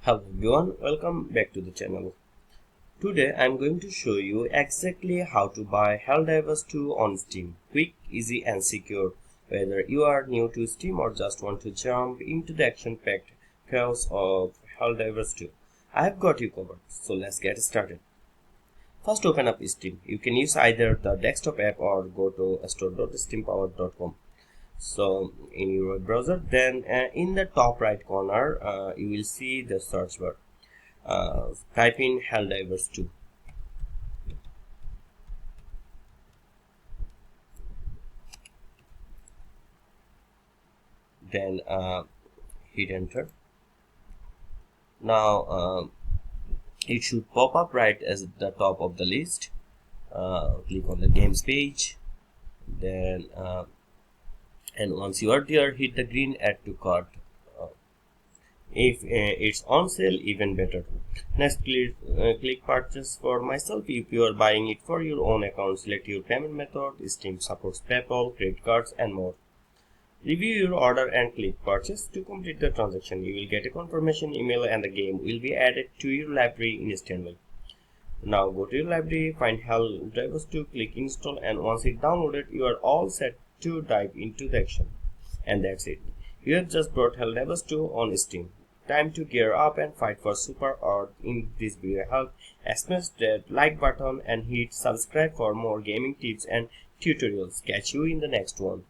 Hello everyone, welcome back to the channel. Today I am going to show you exactly how to buy Helldivers 2 on Steam. Quick, easy and secure. Whether you are new to Steam or just want to jump into the action-packed chaos of Helldivers 2, I have got you covered. So let's get started. First open up Steam. You can use either the desktop app or go to store.steampower.com. So in your browser, then in the top right corner you will see the search bar. Type in Helldivers 2. Then hit enter. Now it should pop up right as the top of the list. Click on the games page. Then and once you are there, hit the green add to cart. If it's on sale, even better. Next, click purchase for myself. If you are buying it for your own account, select your payment method. Steam supports PayPal, credit cards and more. Review your order and click purchase. To complete the transaction, you will get a confirmation email and the game will be added to your library instantly. Now go to your library, find Helldivers 2, click install, and once it's downloaded, you are all set to dive into the action. And that's it. You have just brought Helldivers 2 on Steam. Time to gear up and fight for super or in this video help. Smash that like button and hit subscribe for more gaming tips and tutorials. Catch you in the next one.